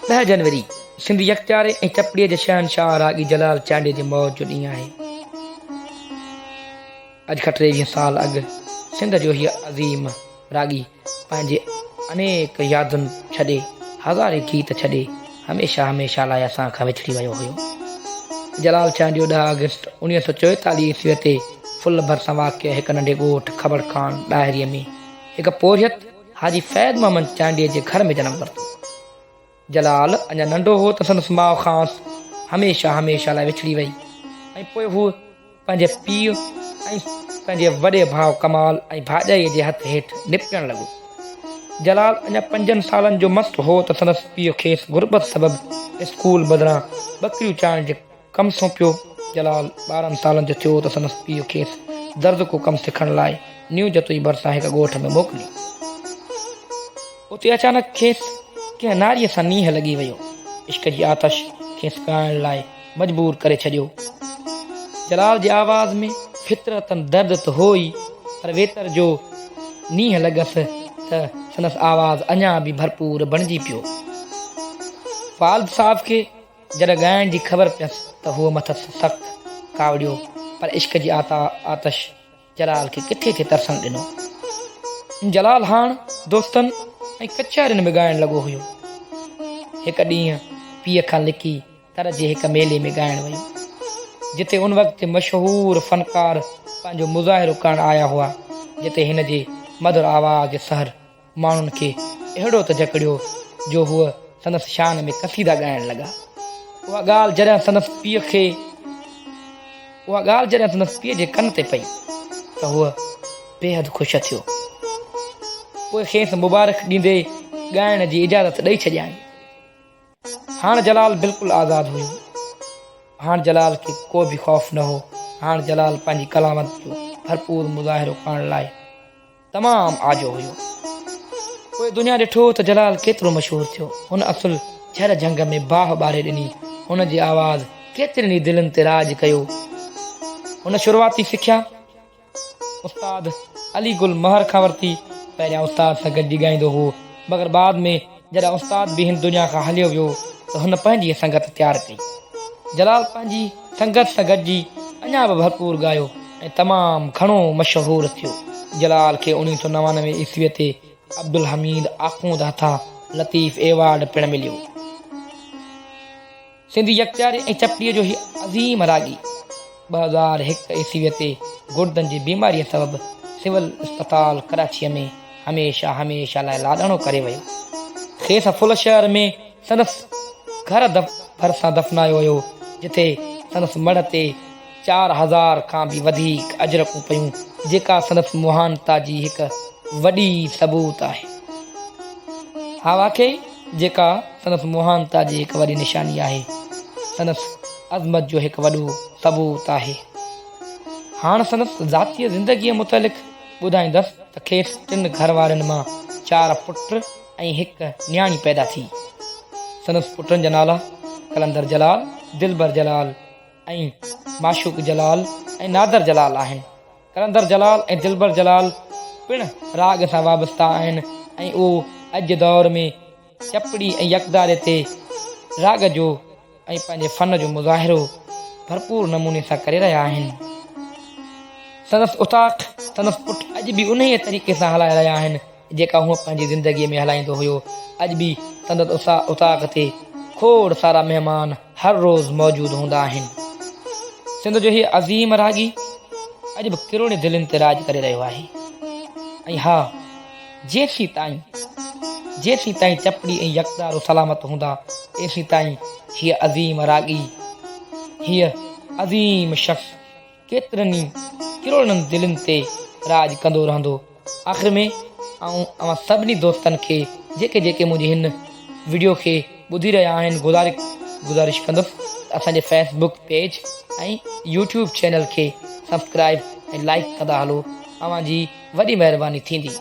10 जनवरी सिंध यकचारे ऐं चपड़ीअ जे शहनशाह रागी जलाल चांडे जे मौत जो ॾींहुं आहे। अॼु खां 23 साल अॻु सिंध जो हीअ अज़ीम रागी पंहिंजे अनेक यादुनि छॾे हज़ारे गीत छॾे हमेशह हमेशह लाइ असां खां विछड़ी वियो हुयो। जलाल चांडियो 10 अगस्त 1944 ईस्वीअ ते फुल भरिसां वाक़िअ हिकु नंढे ॻोठ ख़बर खान ॾाहिरीअ में हिकु पोरियत हाजी फैज़ मोहम्मद चांडीअ जे घर में जनमु वरितो। जलाल अञा नंढो हो त संदसि माउ ख़ासि हमेशह हमेशह लाइ विछड़ी वई ऐं पोइ हू पंहिंजे पीउ ऐं पंहिंजे वॾे भाउ कमाल ऐं भाॼाईअ जे हथ हेठि निपटणु लॻो। जलाल अञा 5 सालनि जो मस्तु हो त संदसि पीउ खेसि गुरबत सबबि स्कूल बदिरां ॿकरियूं चाढ़ण जे कमु सौंपियो। जलाल 12 सालनि जो थियो त संदसि पीउ खेसि दर्द को कमु सिखण लाइ न्यू जतोई भरिसां हिकु ॻोठ में मोकिलियो। उते अचानक खेसि कंहिं नारीअ सां नींहं लॻी वियो। इश्क जी आतश खेसि ॻाइण लाइ मजबूर करे छॾियो। जलाल जी आवाज़ में फितरतन दर्द त हो ई, पर वेतर जो नींहं लॻसि त संदसि आवाज़ अञा बि भरपूर बणिजी पियो। वालिद साहब खे जॾहिं ॻाइण जी ख़बर पियसि त हूअ मथसि सख़्तु कावड़ियो, पर इश्क जी आतश जलाल खे किथे थे तरसणु ॾिनो। जलाल हाणे दोस्तनि ऐं कचहरियुनि में ॻाइणु लॻो हुयो। हिकु ॾींहुं पीउ खां लिकी तर जे हिकु मेले में ॻाइणु वियो, जिते उन वक़्तु मशहूरु फ़नकार पंहिंजो मुज़ाहिरो करणु आया हुआ, जिते हिन जे मधुर आवाज़ जे सहर माण्हुनि खे अहिड़ो त जकड़ियो जो हूअ संदसि शान में कसीदा ॻाइणु लॻा। उहा ॻाल्हि जॾहिं संदसि पीउ जे कन ते पई त हूअ बेहदि ख़ुशि थियो। पोइ खेसि मुबारक ॾींदे ॻाइण जी इजाज़त ॾेई छॾियाई। हाणे जलाल बिल्कुलु आज़ादु हुयो। हाणे जलाल खे को बि ख़ौफ़ न हो। हाणे जलाल पंहिंजी कलामत जो भरपूर मुज़ाहिरो करण लाइ तमामु आजो हुयो। पोइ दुनिया ॾिठो त जलाल केतिरो मशहूरु थियो। हुन असुल झर जंग में बाह ॿारे ॾिनी। हुन जी आवाज़ केतिरनि दिलनि ते राज कयो। हुन शुरूआती सिख्या उस्ताद अली गुल महर खां वरिती। पहिरियां उस्ताद सां गॾिजी ॻाईंदो हो, मगर बाद में जॾहिं उस्ताद बि हिन दुनिया खां हलियो वियो त हुन पंहिंजी संगत तयारु कई। जलाल पंहिंजी संगत सां गॾिजी अञा बि भरपूर ॻायो ऐं तमामु घणो मशहूरु थियो। जलाल खे 1999 ईस्वीअ ते अब्दुल हमीद आखूंद हथां लतीफ़ एवार्ड पिणु मिलियो। सिंधी यकचारे ऐं चपड़ीअ जो हीउ अज़ीम रागी 2001 ईस्वीअ ते गुर्दनि जी बीमारीअ सबबि सिविल अस्पताल कराचीअ में हमेशह हमेशह लाइ लाॾाणो करे वियो। खेसि फुल शहर में संदसि घर भरिसां दफ़नायो वियो, जिथे संदसि मढ़ ते 4000 खां बि वधीक अजरकूं पयूं, जेका संदसि मुहानता जी हिकु वॾी सबूत आहे। हा वाक़ई जेका संदसि मुहानता जी हिकु वॾी निशानी आहे, संदसि अज़मत जो हिकु वॾो सबूत आहे। हाणे संदसि ज़ातीय ज़िंदगीअ मुतलिक़ ॿुधाईंदसि त खेसि 3 घर वारनि मां 4 पुट ऐं 1 न्याणी पैदा थी। संदसि पुटनि जा नाला कलंदर जलाल, दिलबर जलाल ऐं माशूक जलाल ऐं नादर जलाल आहिनि। कलंदर जलाल ऐं दिलबर जलाल पिणु राग सां वाबस्ता आहिनि ऐं उहो अॼु दौर में चपड़ी ऐं यकदारे ते राग जो ऐं पंहिंजे फ़न जो मुज़ाहिरो भरपूर नमूने सां करे रहिया आहिनि। संदसि पुट अॼु बि उन तरीक़े सां हलाए रहिया आहिनि जेका हूअ पंहिंजी ज़िंदगीअ में हलाईंदो हुयो। अॼु बि संदसि उताक ते खोड़ सारा महिमान हर रोज़ु मौजूदु हूंदा आहिनि। सिंध जो हीउ अज़ीम रागी अॼु बि किरोड़े दिलनि ते राज करे रहियो आहे। ऐं हा, जेसीं ताईं चपड़ी ऐं यकदारो सलामत हूंदा, तेसीं ताईं हीअ अज़ीम रागी, हीअ अज़ीम शख़्स केतिरनि किरोड़नि दिलनि ते राज कंदो रहंदो। आख़िर में अवां सभिनी दोस्तनि खे जेके मुंहिंजी हिन वीडियो खे ॿुधी रहिया आहिनि, गुज़ारिश कंदुसि असांजे फेसबुक पेज ऐं यूट्यूब चैनल खे सब्सक्राइब ऐं लाइक कंदा हलो। अवां जी वॾी महिरबानी थींदी।